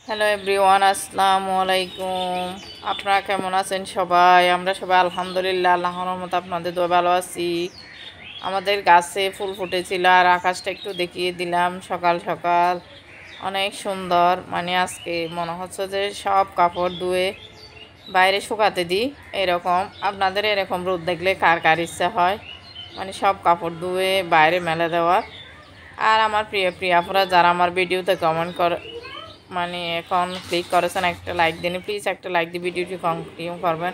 Hello everyone, আসসালামু আলাইকুম। আপনারা কেমন আছেন সবাই? আমরা সবাই আলহামদুলিল্লাহ, আল্লাহর রহমতে আপনাদের দোয়া ভালো আছি। আমাদের গাছে ফুল ফুটেছিল আর আকাশটা একটু দেখিয়ে দিলাম। সকাল সকাল অনেক সুন্দর, মানে আজকে মনে হচ্ছে যে সব কাপড় ধুয়ে বাইরে শুকাতে দিই। এরকম আপনাদের এরকম রোদ দেখলে কার কার ইচ্ছা হয় মানে সব কাপড় ধুয়ে বাইরে মেলে দেওয়ার। আর আমার প্রিয় প্রিয়াপুরা যারা আমার ভিডিওতে কমেন্ট করে মানে এখন ক্লিক করেছেন, একটা লাইক দিন প্লিজ, একটা লাইক দিয়ে ভিডিওটি কন্টিনিউ করবেন।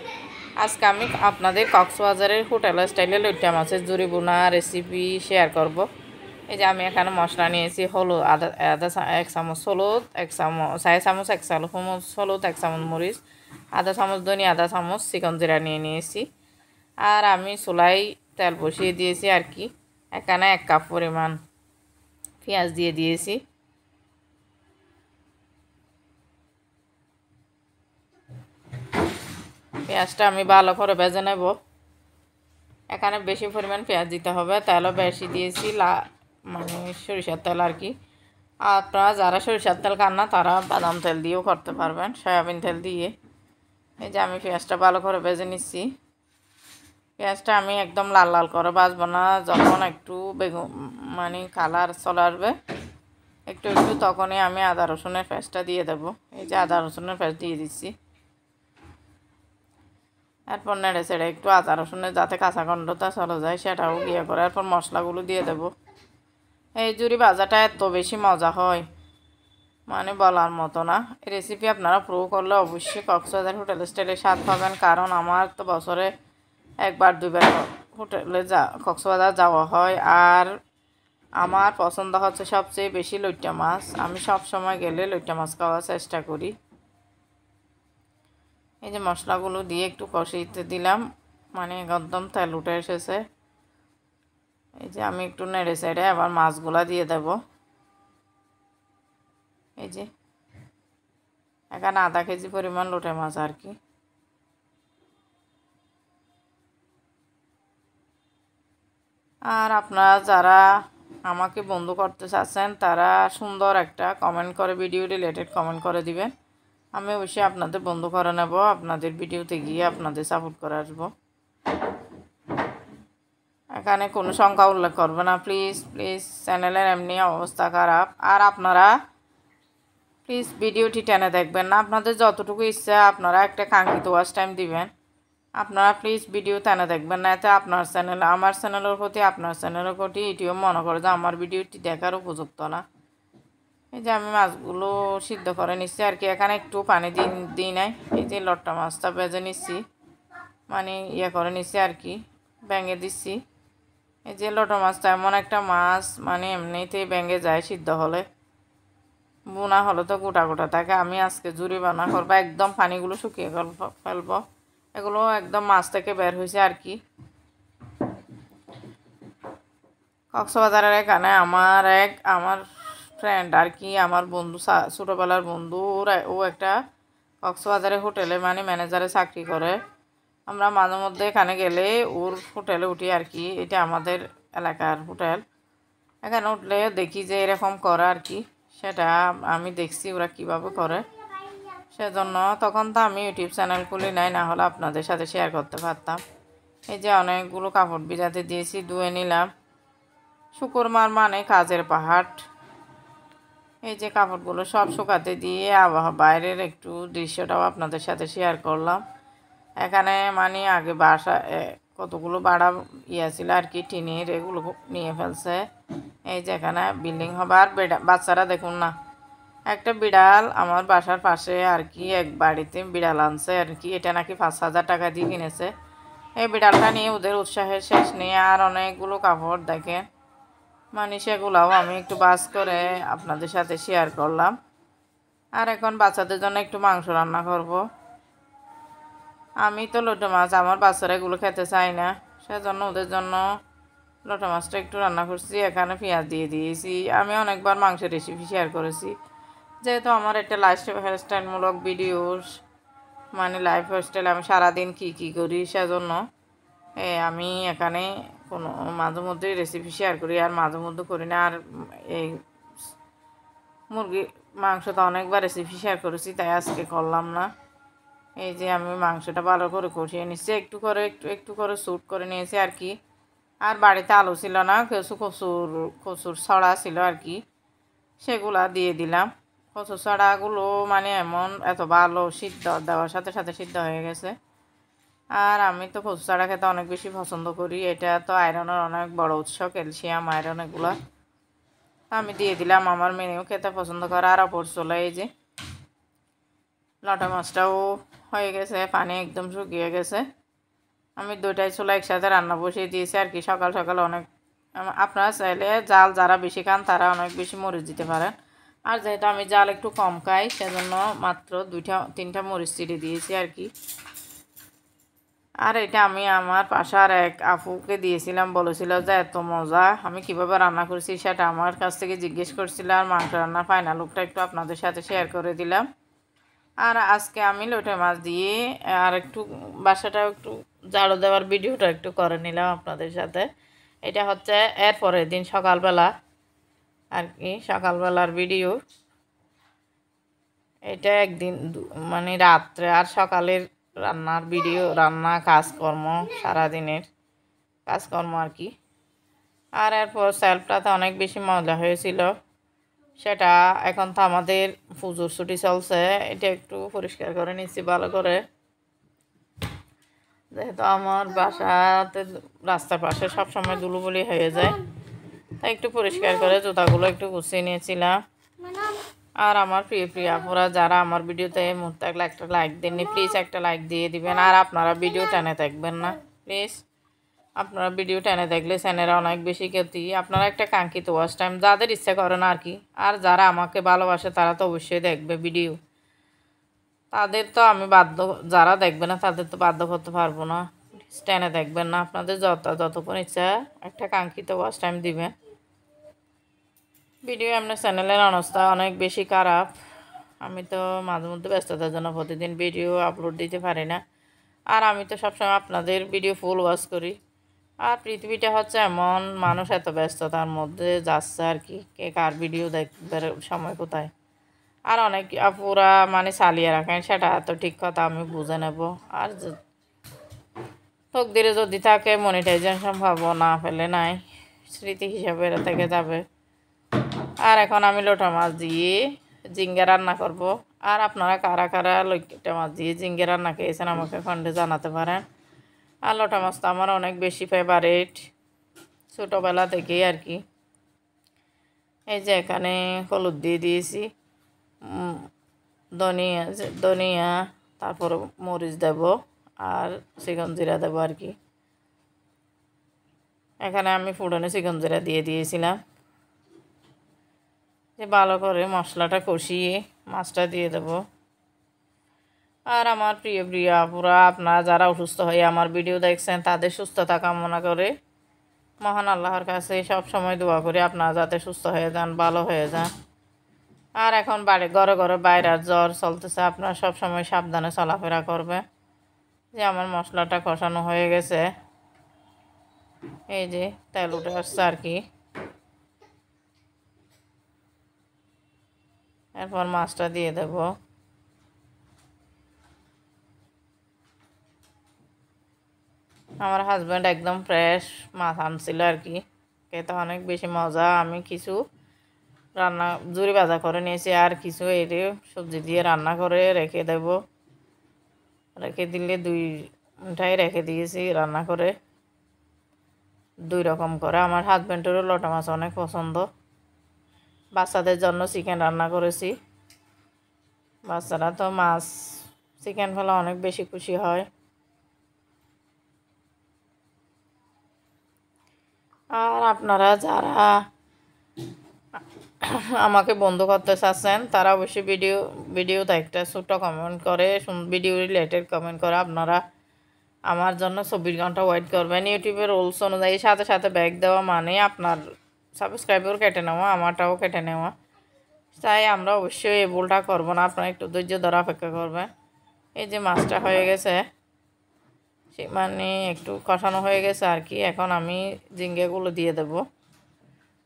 আজকে আমি আপনাদের কক্সবাজারের হোটেল স্টাইলে লইট্টা মাছের জুড়ি বোনা রেসিপি শেয়ার করব। এই যে আমি এখানে মশলা নিয়েছি, হলুদ আদা আদা এক চামচ হলুদ, এক চামচ 4 চামচ, এক চামচ হলুদ, এক চামচ মরিচ, আধা চামচ ধনিয়া, আধা চামচ চিকন জিরা নিয়ে নিয়েছি। আর আমি চুলাই তেল বসিয়ে দিয়েছি আর কি। এখানে 1 কাপ পরিমাণ পেঁয়াজ দিয়ে দিয়েছি। পেঁয়াজটা আমি ভালো করে ভেজে নেব। এখানে বেশি পরিমাণ পেঁয়াজ দিতে হবে, তেলও বেশি দিয়েছি, মানে সরিষার তেল আর কি। আপনারা যারা সরিষার তেল খান না তারা বাদাম তেল দিয়েও করতে পারবেন, সয়াবিন তেল দিয়ে। এই যে আমি পেঁয়াজটা ভালো করে ভেজে নিচ্ছি। পেঁয়াজটা আমি একদম লাল লাল করে ভাজবো না, যখন একটু বেগুন মানে কালার চলে আসবে একটু একটু, তখনই আমি আদা রসুনের পেস্টটা দিয়ে দেবো। এই যে আদা রসুনের পেস্ট দিয়ে দিচ্ছি। এরপর নেড়ে চেড়ে একটু আদা রসুনের যাতে কাঁচা গন্ধটা চলে যায় সেটাও ইয়ে করে এরপর মশলাগুলো দিয়ে দেব। এই জুড়ি ভাজাটা এত বেশি মজা হয় মানে বলার মতো না। এই রেসিপি আপনারা প্রো করলে অবশ্যই কক্সবাজার হোটেল স্টাইলে স্বাদ পাবেন, কারণ আমার তো বছরে 1-2বার হোটেলে কক্সবাজার যাওয়া হয়। আর আমার পছন্দ হচ্ছে সবচেয়ে বেশি লইট্টা মাছ। আমি সব সময় গেলে লইট্টা মাছ খাওয়ার চেষ্টা করি। এই যে মশলাগুলো দিয়ে একটু কষিয়ে দিলাম, মানে একদম তেল উঠে এসেছে। এই যে আমি একটু নেড়ে চেড়ে আবার মাছগুলা দিয়ে দেব। এই যে এখানে আধা কেজি পরিমাণ লোটে মাছ আর কি। আর আপনারা যারা আমাকে বন্ধু করতে চাচ্ছেন তারা সুন্দর একটা কমেন্ট করে, ভিডিও রিলেটেড কমেন্ট করে দিবেন। আমি অবশ্যই আপনাদের বন্ধু করে নেব, আপনাদের ভিডিওতে গিয়ে আপনাদের সাপোর্ট করে আসবো। এখানে কোনো সংখ্যা উল্লেখ করবে না প্লিজ প্লিজ, চ্যানেলের এমনি অবস্থা খারাপ। আর আপনারা প্লিজ ভিডিওটি টেনে দেখবেন না, আপনাদের যতটুকু ইচ্ছা আপনারা একটা কাঙ্ক্ষিত ওয়াচ টাইম দিবেন। আপনারা প্লিজ ভিডিও টেনে দেখবেন না, এতে আপনার চ্যানেল আমার চ্যানেলের প্রতি আপনার চ্যানেলের প্রতি এটিও মনে করে যে আমার ভিডিওটি দেখার উপযুক্ত না। এই যে আমি মাছগুলো সিদ্ধ করে নিচ্ছি আর কি। এখানে একটু পানি দিই নাই। এই যে লট্টা মাছটা ভেজে নিচ্ছি, মানে ইয়ে করে নিচ্ছি আর কি, ভেঙে দিচ্ছি। এই যে লট্টা মাছটা এমন একটা মাছ মানে এমনিতেই ভেঙে যায় সিদ্ধ হলে, বোনা হলে তো গোটা গোটা থাকে। আমি আজকে জুড়ি বানা করবো, একদম পানিগুলো শুকিয়ে ফেলবো। এগুলো একদম মাছ থেকে বের হয়েছে আর কি। কক্সবাজারের এখানে আমার ফ্রেন্ড আর কি, আমার বন্ধু, ছোটোবেলার বন্ধু, ও একটা কক্সবাজারের হোটেলে মানে ম্যানেজারে চাকরি করে। আমরা মাঝে মধ্যে এখানে গেলে ওর হোটেলে উঠি আর কি। এটা আমাদের এলাকার হোটেল। এখানে উঠলে দেখি যে এরকম করে আর কি, সেটা আমি দেখছি ওরা কিভাবে করে। সেজন্য তখন তো আমি ইউটিউব চ্যানেল খুলি নাই, না হলে আপনাদের সাথে শেয়ার করতে পারতাম। এই যে অনেকগুলো কাপড় ভিজাতে দিয়েছি, ধুয়ে নিলাম। শুক্রবার মানে কাজের পাহাড়। এই যে কাপড়গুলো সব শুকাতে দিয়ে বাইরের একটু দৃশ্যটাও আপনাদের সাথে শেয়ার করলাম। এখানে মানে আগে বাসা কতগুলো ভাড়া ছিল আর কি, টিনের, এগুলো নিয়ে ফেলছে। এই যে এখানে বিল্ডিং হবে। আর বাচ্চারা দেখুন না, একটা বিড়াল আমার বাসার পাশে আর কি এক বাড়িতে বিড়াল আনছে আর কি। এটা নাকি 5,000 টাকা দিয়ে কিনেছে। এই বিড়ালটা নিয়ে ওদের উৎসাহের শেষ নেই। আর অনেকগুলো কাপড় দেখেন, মানে সেগুলাও আমি একটু বাস করে আপনাদের সাথে শেয়ার করলাম। আর এখন বাচ্চাদের জন্য একটু মাংস রান্না করব। আমি তো লোটে মাছ, আমার বাচ্চারা এগুলো খেতে চাই না, সেজন্য ওদের জন্য লোটে মাছটা একটু রান্না করছি। এখানে পেঁয়াজ দিয়ে দিয়েছি। আমি অনেকবার মাংসের রেসিপি শেয়ার করেছি, যেহেতু আমার একটা লাইফস্টাইলমূলক ভিডিওস, মানে লাইফ স্টাইল আমি সারাদিন কী করি, সেজন্য আমি এখানে কোনো মাঝে মধ্যে রেসিপি শেয়ার করি আর মাঝে মধ্যে করি না। আর এই মুরগি মাংসটা অনেকবার রেসিপি শেয়ার করেছি, তাই আজকে করলাম না। এই যে আমি মাংসটা ভালো করে কষিয়ে নিচ্ছি, একটু করে একটু করে স্যুট করে নিয়েছি আর কি। আর বাড়িতে আলু ছিল না, কিছু কচুর ছড়া ছিল আর কি, সেগুলা দিয়ে দিলাম। কচুর ছড়াগুলো মানে এত ভালো সিদ্ধ দেওয়ার সাথে সাথে সিদ্ধ হয়ে গেছে। আর আমি তো কচু ছড়া খেতে অনেক বেশি পছন্দ করি, এটা তো আয়রনের অনেক বড় উৎস, ক্যালসিয়াম আয়রন এগুলা। আমি দিয়ে দিলাম, আমার মেয়েও খেতে পছন্দ করে। আর অপর চলে এই যে লটা মাছটাও হয়ে গেছে, পানি একদম শুকিয়ে গেছে। আমি দুইটাই চুলা একসাথে রান্না বসিয়ে দিয়েছি আর কি। সকাল সকাল অনেক, আপনারা চাইলে জাল যারা বেশি খান তারা অনেক বেশি মরিচ দিতে পারেন। আর যেহেতু আমি জাল একটু কম খাই, সেজন্য মাত্র 2-3টা মরিচ চিড়ে দিয়েছি আর কি। আর এটা আমি আমার পাশার এক আপুকে দিয়েছিলাম, বলেছিল যে এত মজা, আমি কিভাবে রান্না করেছি সেটা আমার কাছ থেকে জিজ্ঞেস করছিল। আর মাংস রান্নার ফাইনাল লুকটা একটু আপনাদের সাথে শেয়ার করে দিলাম। আর আজকে আমি লোটে মাছ দিয়ে আর একটু বাসাটাও একটু ঝাড়ু দেওয়ার ভিডিওটা একটু করে নিলাম আপনাদের সাথে। এটা হচ্ছে এর পরের দিন সকালবেলা আর কি, সকালবেলার ভিডিও। এটা একদিন মানে রাত্রে আর সকালের রান্নার ভিডিও, রান্না কাজকর্ম সারাদিনের কাজকর্ম আর কি। আর এরপর সেলফটাতে অনেক বেশি মজা হয়েছিল, সেটা এখন তো আমাদের পুজোর ছুটি চলছে, এটা একটু পরিষ্কার করে নিচ্ছি ভালো করে। যেহেতু আমার বাসাতে রাস্তার পাশে সবসময় ধুলোবলি হয়ে যায়, তাই একটু পরিষ্কার করে জুতাগুলো একটু গুছিয়ে নিয়েছিলাম। আর আমার প্রিয় আপুরা যারা আমার ভিডিওতে এই মুহূর্তে একটা লাইক দেননি, প্লিজ একটা লাইক দিয়ে দিবেন। আর আপনারা ভিডিও টেনে দেখবেন না প্লিজ, আপনারা ভিডিও টেনে দেখলে চ্যানেলে অনেক বেশি ক্ষতি। আপনারা একটা কাঙ্ক্ষিত ওয়াচ টাইম যাদের ইচ্ছা করে না আর কি, আর যারা আমাকে ভালোবাসে তারা তো অবশ্যই দেখবে ভিডিও, তাদের তো আমি বাধ্য, যারা দেখবে না তাদের তো বাধ্য করতে পারবো না। টেনে দেখবেন না, আপনাদের যতক্ষণ ইচ্ছা একটা কাঙ্ক্ষিত ওয়াচ টাইম দিবেন। ভিডিও আপনার চ্যানেলের অবস্থা অনেক বেশি খারাপ, আমি তো মাঝে মধ্যে ব্যস্ততার জন্য প্রতিদিন ভিডিও আপলোড দিতে পারি না। আর আমি তো সবসময় আপনাদের ভিডিও ফুল ওয়াচ করি। আর পৃথিবীটা হচ্ছে এমন, মানুষ এত ব্যস্ততার মধ্যে যাচ্ছে আর কি, কে কার ভিডিও দেখবার সময় কোথায়। আর অনেক আপুরা মানে চালিয়ে রাখেন, সেটা তো ঠিক কথা, আমি বুঝে নেব। আর তকদিরে যদি থাকে মনিটাইজেশন পাবো, না পেলে নাই, স্মৃতি হিসাবে এটা থেকে যাবে। আর এখন আমি লোটা মাছ দিয়ে ঝিঙ্গে রান্না করব। আর আপনারা কারা কারা লোটা মাছ দিয়ে ঝিঙ্গে রান্না খেয়েছেন আমাকে কমেন্টে জানাতে পারেন। আর লোটা মাছ তো আমার অনেক বেশি ফেভারিট, ছোটোবেলা থেকেই আর কি। এই যে এখানে হলুদ দিয়ে দিয়েছি, ধনিয়া তারপর মরিচ দেব, আর চিকন জিরা দেবো আর কি। এখানে আমি ফুটনে চিকন জিরা দিয়ে দিয়েছিলাম। যে ভালো করে মশলাটা কষিয়ে মাছটা দিয়ে দেব। আর আমার প্রিয় আপুরা, আপনারা যারা অসুস্থ হয়ে আমার ভিডিও দেখছেন তাদের সুস্থতা কামনা করে মহান আল্লাহর কাছে সব সময় দোয়া করি আপনারা যাতে সুস্থ হয়ে যান, ভালো হয়ে যান। আর এখন ঘরে বাইরের জ্বর চলতেছে, আপনারা সব সময় সাবধানে চলাফেরা করবে। যে আমার মশলাটা কষানো হয়ে গেছে, এই যে তেল উঠে আসছে আর কি। এরপর মাছটা দিয়ে দেব। আমার হাজব্যান্ড একদম ফ্রেশ মাছ আনছিল আর কি, খেতে অনেক বেশি মজা। আমি কিছু রান্না জুড়ি ভাজা করে নিয়েছি, আর কিছু এর সবজি দিয়ে রান্না করে রেখে দেব। রেখে দিলে 2 ঘন্টায় রেখে দিয়েছি রান্না করে 2 রকম করে। আমার হাজব্যান্ডেরও লোটা মাছ অনেক পছন্দ। বাচ্চাদের জন্য চিকেন রান্না করেছি, বাচ্চারা তো মাছ চিকেন ফেলে অনেক বেশি খুশি হয়। আর আপনারা যারা আমাকে বন্ধ করতে চাচ্ছেন তারা অবশ্যই ভিডিওতে একটা ছোট্ট কমেন্ট করে, ভিডিও রিলেটেড কমেন্ট করে আপনারা আমার জন্য 24 ঘন্টা ওয়েট করবেন। ইউটিউবের রুলস অনুযায়ী সাথে সাথে ব্যাক দেওয়া মানে আপনার সাবস্ক্রাইবার কেটে নেওয়া, আমারটাও কেটে নেওয়া। তাই আমরা অবশ্যই এই ভুলটা করবো না, আপনারা একটু ধৈর্য ধরে অপেক্ষা করবেন। এই যে মাছটা হয়ে গেছে, মানে একটু কষানো হয়ে গেছে আর কি। এখন আমি ঝিঙ্গেগুলো দিয়ে দেব।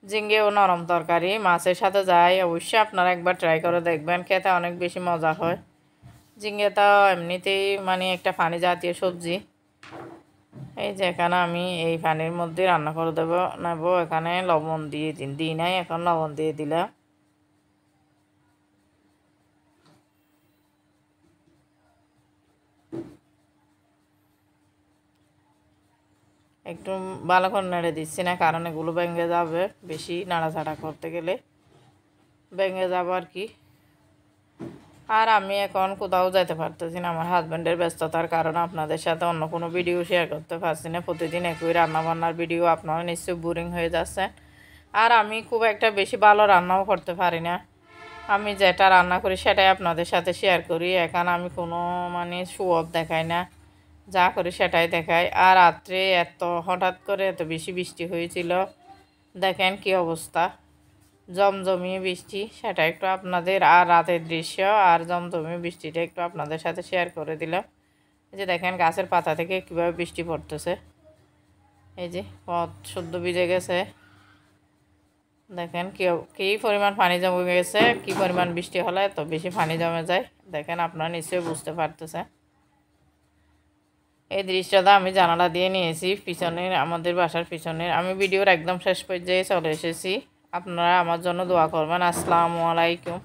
ঝিঙ্গে ও নরম তরকারি মাছের সাথে যায়, অবশ্যই আপনারা একবার ট্রাই করে দেখবেন, খেতে অনেক বেশি মজা হয়। ঝিঙ্গেটা এমনিতেই মানে একটা পানি জাতীয় সবজি। এই যে এখানে আমি এই পানির মধ্যে রান্না করে নেব। এখানে লবণ দিয়ে দিই নাই, এখন লবণ দিয়ে দিলাম। একটু ভালো করে নেড়ে দিচ্ছি না, কারণ এগুলো ভেঙে যাবে, বেশি নাড়াচাড়া করতে গেলে ভেঙে যাবে আর কি। আর আমি এখন কোথাও যেতে পারতেছি না, আমার হাজব্যান্ডের ব্যস্ততার কারণে আপনাদের সাথে অন্য কোনো ভিডিও শেয়ার করতে পারছি না। প্রতিদিন একই রান্নাবান্নার ভিডিও, আপনারা নিশ্চয়ই বোরিং হয়ে যাচ্ছেন। আর আমি খুব একটা বেশি ভালো রান্নাও করতে পারি না, আমি যেটা রান্না করি সেটাই আপনাদের সাথে শেয়ার করি। এখানে আমি কোনো মানে শো অফ দেখাই না, যা করি সেটাই দেখাই। আর রাত্রে হঠাৎ করে এত বেশি বৃষ্টি হয়েছিল, দেখেন কি অবস্থা, জমজমিয়ে বৃষ্টি, সেটা একটু আপনাদের, আর রাতের দৃশ্য আর জমজমিয়ে বৃষ্টিটা একটু আপনাদের সাথে শেয়ার করে দিলাম। এই যে দেখেন গাছের পাতা থেকে কীভাবে বৃষ্টি পড়তেছে, এই যে পথ শুদ্ধ ভিজে গেছে। দেখেন কী পরিমাণ পানি জমে গেছে, কী পরিমাণ বৃষ্টি হলে এত বেশি পানি জমে যায়, দেখেন আপনারা নিশ্চয়ই বুঝতে পারতেছেন। এই দৃশ্যটা আমি জানালা দিয়ে নিয়েছি, পিছনের আমাদের বাসার পিছনের। আমি ভিডিওর একদম শেষ পর্যায়ে চলে এসেছি, আপনারা আমার জন্য দোয়া করবেন। আসসালামু আলাইকুম।